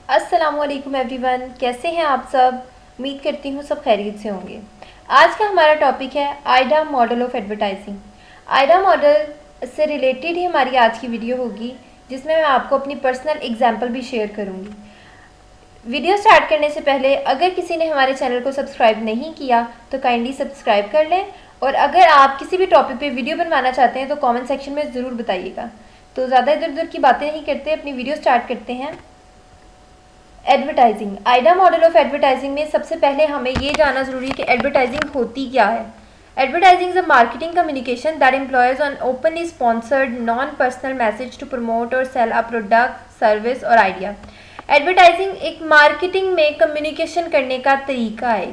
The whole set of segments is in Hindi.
अस्सलामुअलैकुम एवरीवन, कैसे हैं आप सब। उम्मीद करती हूँ सब खैरियत से होंगे। आज का हमारा टॉपिक है AIDA model of advertising. Aida model से रिलेटेड ही हमारी आज की वीडियो होगी, जिसमें मैं आपको अपनी पर्सनल एग्जांपल भी शेयर करूँगी। वीडियो स्टार्ट करने से पहले अगर किसी ने हमारे चैनल को सब्सक्राइब नहीं किया तो काइंडली सब्सक्राइब कर लें, और अगर आप किसी भी टॉपिक पे वीडियो बनवाना चाहते हैं तो कमेंट सेक्शन में ज़रूर बताइएगा। तो ज़्यादा इधर उधर की बातें नहीं करते, अपनी वीडियो स्टार्ट करते हैं। Advertising, Aida model of advertising में सबसे पहले हमें ये जानना जरूरी है कि एडवर्टाइजिंग होती क्या है। Advertising is a marketing communication that employs on openly sponsored non personal message to promote or sell a product, service or idea. Advertising एक मार्केटिंग में कम्युनिकेशन करने का तरीका है।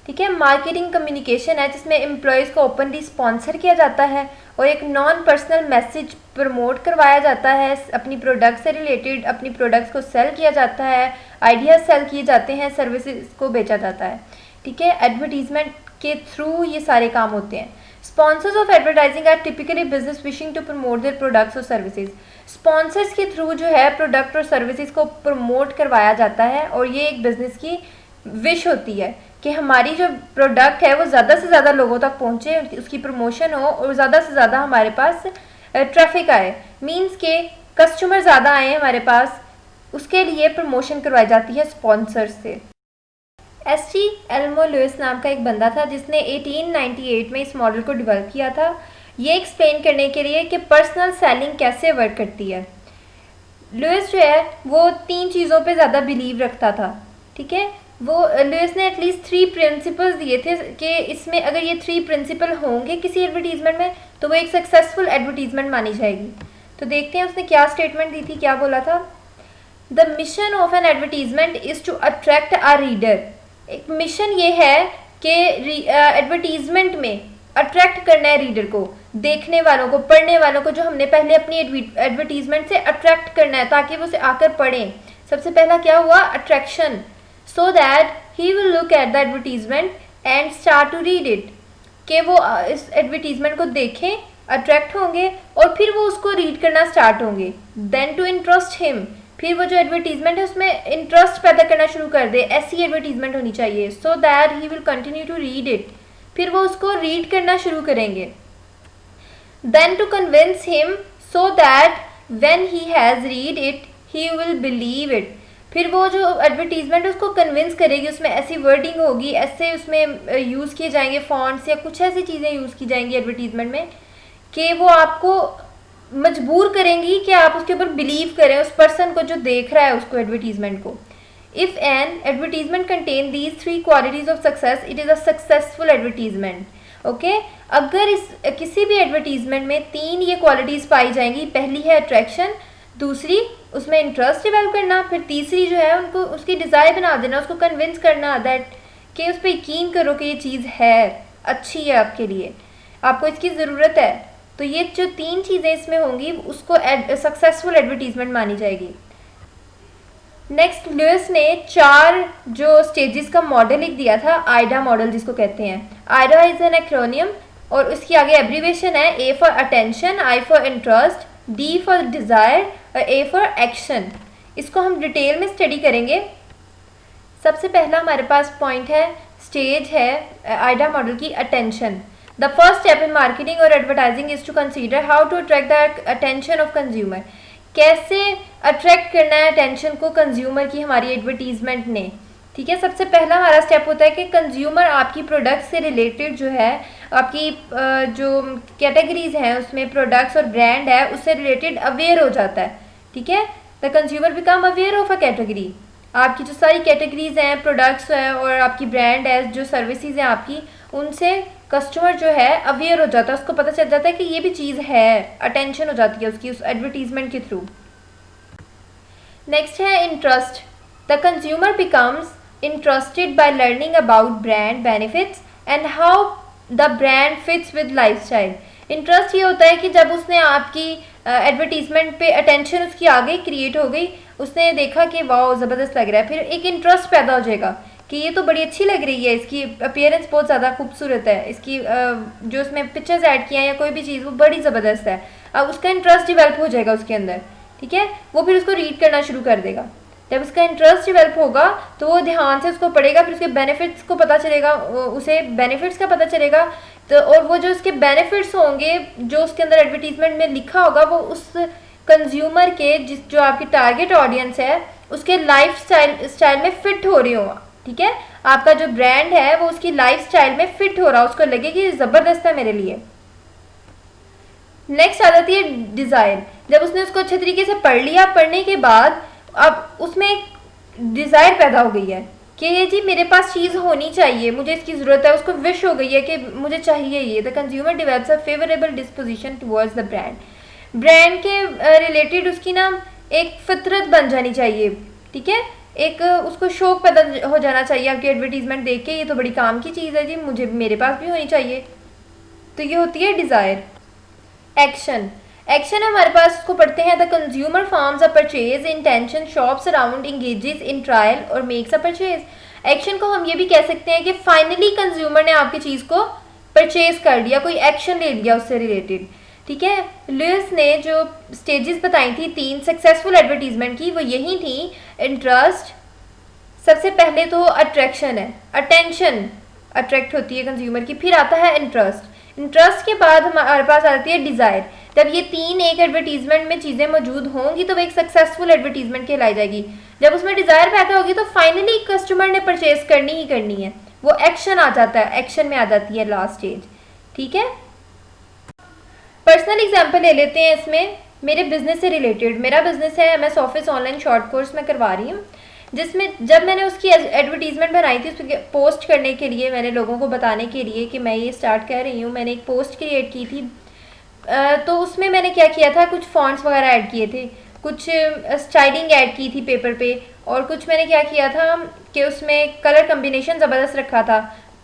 ठीक है, मार्केटिंग कम्युनिकेशन है जिसमें एम्प्लॉयज़ को ओपनली स्पॉन्सर किया जाता है और एक नॉन पर्सनल मैसेज प्रमोट करवाया जाता है। अपनी प्रोडक्ट से रिलेटेड अपनी प्रोडक्ट्स को सेल किया जाता है, आइडियाज सेल किए जाते हैं, सर्विसेज को बेचा जाता है। ठीक है, एडवर्टीजमेंट के थ्रू ये सारे काम होते हैं। Sponsors of advertising are typically business wishing to promote their products or services. Sponsors के थ्रू जो है प्रोडक्ट और सर्विसेज को प्रमोट करवाया जाता है, और ये एक बिजनेस की विश होती है कि हमारी जो प्रोडक्ट है वो ज़्यादा से ज़्यादा लोगों तक पहुँचे, उसकी प्रमोशन हो और ज़्यादा से ज़्यादा हमारे पास ट्रैफिक आए, मींस के कस्टमर ज़्यादा आए हमारे पास, उसके लिए प्रमोशन करवाई जाती है स्पॉन्सर से। एस.टी. एल्मो लुइस नाम का एक बंदा था जिसने 1898 में इस मॉडल को डेवलप किया था, ये एक्सप्लेन करने के लिए कि पर्सनल सेलिंग कैसे वर्क करती है। लुइस जो है वो 3 चीज़ों पे ज़्यादा बिलीव रखता था। ठीक है, वो लुइस ने एटलीस्ट 3 प्रिंसिपल्स दिए थे कि इसमें अगर ये 3 प्रिंसिपल होंगे किसी एडवर्टीजमेंट में तो वो एक सक्सेसफुल एडवर्टीजमेंट मानी जाएगी। तो देखते हैं उसने क्या स्टेटमेंट दी थी, क्या बोला था। The mission of an advertisement is to attract a reader. एक मिशन ये है कि एडवर्टीजमेंट में अट्रैक्ट करना है रीडर को, देखने वालों को, पढ़ने वालों को, जो हमने पहले अपनी एडवर्टीजमेंट से अट्रैक्ट करना है ताकि वो उसे आकर पढ़ें। सबसे पहला क्या हुआ, attraction, so that he will look at the advertisement and start to read it, कि वो इस एडवर्टीजमेंट को देखें, अट्रैक्ट होंगे और फिर वो उसको रीड करना स्टार्ट होंगे। देन टू इंटरेस्ट हिम, फिर वो जो एडवर्टीजमेंट है उसमें इंटरेस्ट पैदा करना शुरू कर दे, ऐसी एडवर्टीजमेंट होनी चाहिए। So that he will continue to read it, फिर वो उसको रीड करना शुरू करेंगे। Then to convince him so that when he has read it he will believe it, फिर वो जो एडवर्टीजमेंट है उसको कन्विंस करेगी, उसमें ऐसी वर्डिंग होगी, ऐसे उसमें यूज़ किए जाएंगे फॉन्ट्स या कुछ ऐसी चीज़ें यूज़ की जाएंगी एडवर्टीजमेंट में कि वो आपको मजबूर करेंगी कि आप उसके ऊपर बिलीव करें, उस पर्सन को जो देख रहा है उसको, एडवर्टीजमेंट को। If N advertisement contain these 3 qualities of success it is a successful advertisement. Okay, अगर इस किसी भी एडवर्टीजमेंट में 3 ये क्वालिटीज़ पाई जाएंगी, पहली है अट्रैक्शन, दूसरी उसमें इंटरेस्ट डेवलप करना, फिर तीसरी जो है उनको उसकी डिज़ायर बना देना, उसको कन्विंस करना दैट कि उस पर यकीन करो कि ये चीज़ है, अच्छी है आपके लिए, आपको इसकी ज़रूरत है। तो ये जो 3 चीज़ें इसमें होंगी उसको सक्सेसफुल एडवर्टीजमेंट मानी जाएगी। नेक्स्ट, लुइस ने 4 जो स्टेजेस का मॉडल लिख दिया था, आइडा मॉडल जिसको कहते हैं। आइडा इज एन एक्रोनियम और उसकी आगे एब्रीवेशन है, A for attention, I for interest, D for desire और ए फॉर एक्शन। इसको हम डिटेल में स्टडी करेंगे। सबसे पहला हमारे पास पॉइंट है, स्टेज है आइडा मॉडल की, attention. The first step in marketing और advertising is to consider how to attract the attention of consumer. कैसे अट्रैक्ट करना है अटेंशन को कंज्यूमर की हमारी एडवर्टीजमेंट ने। ठीक है, सबसे पहला हमारा स्टेप होता है कि कंज्यूमर आपकी प्रोडक्ट से रिलेटेड जो है, आपकी जो कैटेगरीज हैं उसमें प्रोडक्ट्स और ब्रांड है उससे रिलेटेड अवेयर हो जाता है। ठीक है, the consumer become aware of a category. आपकी जो सारी कैटेगरीज हैं, प्रोडक्ट्स हैं और आपकी ब्रांड है, जो सर्विसेज हैं आपकी, उनसे कस्टमर जो है अवेयर हो जाता है, उसको पता चल जाता है कि ये भी चीज़ है, अटेंशन हो जाती है उसकी उस एडवर्टीजमेंट के थ्रू। नेक्स्ट है interest. The consumer becomes interested by learning about brand benefits and how the brand fits with lifestyle। Interest ये होता है कि जब उसने आपकी एडवर्टीजमेंट पे अटेंशन उसकी आगे क्रिएट हो गई, उसने देखा कि वाह ज़बरदस्त लग रहा है, फिर एक इंटरेस्ट पैदा हो जाएगा कि ये तो बड़ी अच्छी लग रही है, इसकी अपीयरेंस बहुत ज़्यादा खूबसूरत है, इसकी जो उसमें पिक्चर्स ऐड किया है या कोई भी चीज़ वो बड़ी ज़बरदस्त है। अब उसका इंटरेस्ट डेवलप हो जाएगा उसके अंदर। ठीक है, वो फिर उसको रीड करना शुरू कर देगा। जब उसका इंटरेस्ट डेवलप होगा तो वो ध्यान से उसको पढ़ेगा, फिर उसके बेनिफिट्स को पता चलेगा, उसे बेनिफिट्स का पता चलेगा। तो और वो जो उसके बेनिफिट्स होंगे जो उसके अंदर एडवर्टीजमेंट में लिखा होगा वो उस कंज्यूमर के जो आपकी टारगेट ऑडियंस है उसके लाइफ स्टाइल में फिट हो रही हो। ठीक है, आपका जो ब्रांड है वो उसकी लाइफ स्टाइल में फिट हो रहा, उसको लगे कि ज़बरदस्त है मेरे लिए। नेक्स्ट आ जाती है डिज़ायर। जब उसने उसको अच्छे तरीके से पढ़ लिया, पढ़ने के बाद अब उसमें एक डिज़ायर पैदा हो गई है कि ये जी मेरे पास चीज़ होनी चाहिए, मुझे इसकी ज़रूरत है, उसको विश हो गई है कि मुझे चाहिए ये। The consumer develops a favourable disposition towards the brand के रिलेटेड उसकी ना एक फितरत बन जानी चाहिए। ठीक है, एक उसको शौक पैदा हो जाना चाहिए आपकी एडवर्टीजमेंट देख के, ये तो बड़ी काम की चीज़ है जी, मुझे मेरे पास भी होनी चाहिए। तो ये होती है डिज़ायर। एक्शन हमारे पास उसको पढ़ते हैं, the consumer forms a purchase intention, shops around, engages in trial और मेक्स अ परचेज। एक्शन को हम ये भी कह सकते हैं कि फाइनली कंज्यूमर ने आपकी चीज़ को परचेज कर लिया, कोई एक्शन ले लिया उससे रिलेटेड। ठीक है, लुइस ने जो स्टेजेस बताई थी 3 सक्सेसफुल एडवर्टीजमेंट की, वो यही थी। इंटरेस्ट, सबसे पहले तो अट्रैक्शन है, अटेंशन अट्रैक्ट होती है कंज्यूमर की, फिर आता है इंटरेस्ट के बाद हमारे पास आती है डिज़ायर। जब ये 3 एक एडवर्टीजमेंट में चीज़ें मौजूद होंगी तो वो एक सक्सेसफुल एडवर्टीजमेंट कहलाई जाएगी। जब उसमें डिज़ायर पैदा होगी तो फाइनली कस्टमर ने परचेज करनी ही करनी है, वो एक्शन आ जाता है, एक्शन में आ जाती है लास्ट स्टेज। ठीक है, पर्सनल एग्जाम्पल ले लेते हैं इसमें, मेरे बिजनेस से रिलेटेड। मेरा बिजनेस है MS office online short course मैं करवा रही हूँ, जिसमें जब मैंने उसकी एडवर्टीजमेंट बनाई थी उसको पोस्ट करने के लिए, मैंने लोगों को बताने के लिए कि मैं ये स्टार्ट कर रही हूँ, मैंने एक पोस्ट क्रिएट की थी। तो उसमें मैंने क्या किया था, कुछ फॉन्ट्स वगैरह ऐड किए थे, कुछ स्टाइलिंग ऐड की थी पेपर पे, और कुछ मैंने क्या किया था कि उसमें कलर कम्बिनेशन ज़बरदस्त रखा था,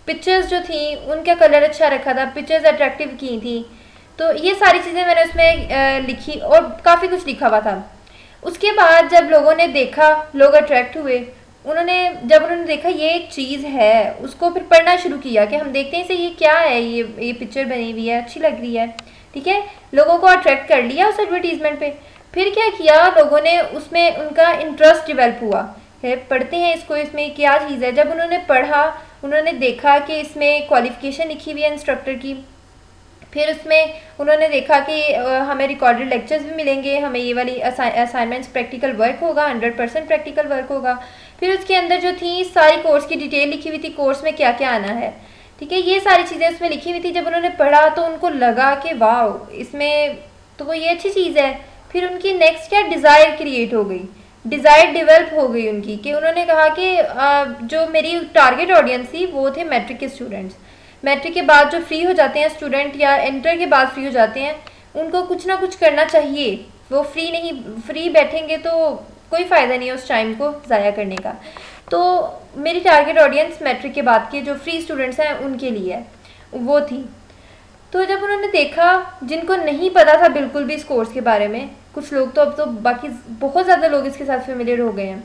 पिक्चर्स जो थी उनका कलर अच्छा रखा था, पिक्चर्स अट्रैक्टिव की थी। तो ये सारी चीज़ें मैंने उसमें लिखी और काफ़ी कुछ लिखा हुआ था। उसके बाद जब लोगों ने देखा, लोग अट्रैक्ट हुए, जब उन्होंने देखा ये एक चीज़ है, उसको फिर पढ़ना शुरू किया कि हम देखते हैं इसे ये क्या है, ये पिक्चर बनी हुई है, अच्छी लग रही है। ठीक है, लोगों को अट्रैक्ट कर लिया उस एडवर्टीजमेंट पे। फिर क्या किया लोगों ने, उसमें उनका इंटरेस्ट डेवलप हुआ है, पढ़ते हैं इसको, इसमें क्या चीज़ है। जब उन्होंने पढ़ा, उन्होंने देखा कि इसमें क्वालिफिकेशन लिखी हुई है इंस्ट्रक्टर की, फिर उसमें उन्होंने देखा कि हमें रिकॉर्डेड लेक्चर्स भी मिलेंगे, हमें ये वाली असाइनमेंट्स प्रैक्टिकल वर्क होगा, 100% प्रैक्टिकल वर्क होगा। फिर उसके अंदर जो थी सारी कोर्स की डिटेल लिखी हुई थी, कोर्स में क्या क्या आना है। ठीक है, ये सारी चीज़ें उसमें लिखी हुई थी। जब उन्होंने पढ़ा तो उनको लगा कि वाह, इसमें तो वो ये अच्छी चीज़ है। फिर उनकी नेक्स्ट क्या डिज़ायर क्रिएट हो गई, डिज़ायर डेवलप हो गई उनकी, कि उन्होंने कहा कि जो मेरी टारगेट ऑडियंस थी वो थे मैट्रिक के स्टूडेंट्स। मैट्रिक के बाद जो फ्री हो जाते हैं स्टूडेंट या इंटर के बाद फ्री हो जाते हैं, उनको कुछ ना कुछ करना चाहिए, वो फ्री बैठेंगे तो कोई फ़ायदा नहीं है उस टाइम को ज़ाया करने का। तो मेरी टारगेट ऑडियंस मैट्रिक के बाद के जो फ्री स्टूडेंट्स हैं उनके लिए है, वो थी। तो जब उन्होंने देखा, जिनको नहीं पता था बिल्कुल भी इस कोर्स के बारे में, कुछ लोग तो अब तो बाकी बहुत ज़्यादा लोग इसके साथ फेमिलियर हो गए हैं,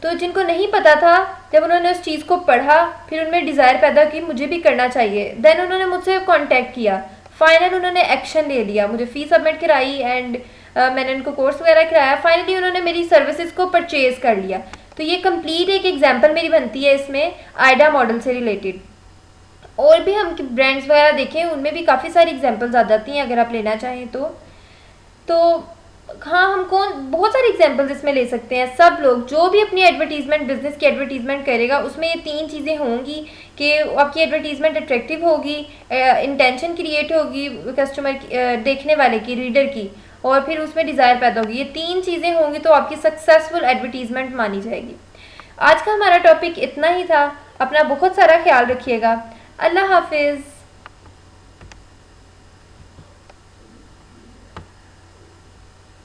तो जिनको नहीं पता था, जब उन्होंने उस चीज़ को पढ़ा, फिर उनमें डिज़ायर पैदा की मुझे भी करना चाहिए, देन उन्होंने मुझसे कांटेक्ट किया, फाइनल उन्होंने एक्शन ले लिया, मुझे फ़ीस सबमिट कराई एंड मैंने उनको कोर्स वगैरह कराया, फाइनली उन्होंने मेरी सर्विसेज को परचेज़ कर लिया। तो ये कंप्लीट एक एग्जाम्पल मेरी बनती है इसमें आइडा मॉडल से रिलेटेड। और भी हम ब्रांड्स वगैरह देखें, उनमें भी काफ़ी सारी एग्जाम्पल्स आ जाती हैं अगर आप लेना चाहें तो हाँ, हम बहुत सारे एग्जांपल्स इसमें ले सकते हैं। सब लोग जो भी अपनी एडवर्टीजमेंट, बिजनेस की एडवर्टीजमेंट करेगा, उसमें ये 3 चीज़ें होंगी कि आपकी एडवर्टीजमेंट अट्रैक्टिव होगी, इंटेंशन क्रिएट होगी कस्टमर देखने वाले की, रीडर की, और फिर उसमें डिज़ायर पैदा होगी। ये 3 चीज़ें होंगी तो आपकी सक्सेसफुल एडवर्टीजमेंट मानी जाएगी। आज का हमारा टॉपिक इतना ही था। अपना बहुत सारा ख्याल रखिएगा। अल्लाह हाफिज़।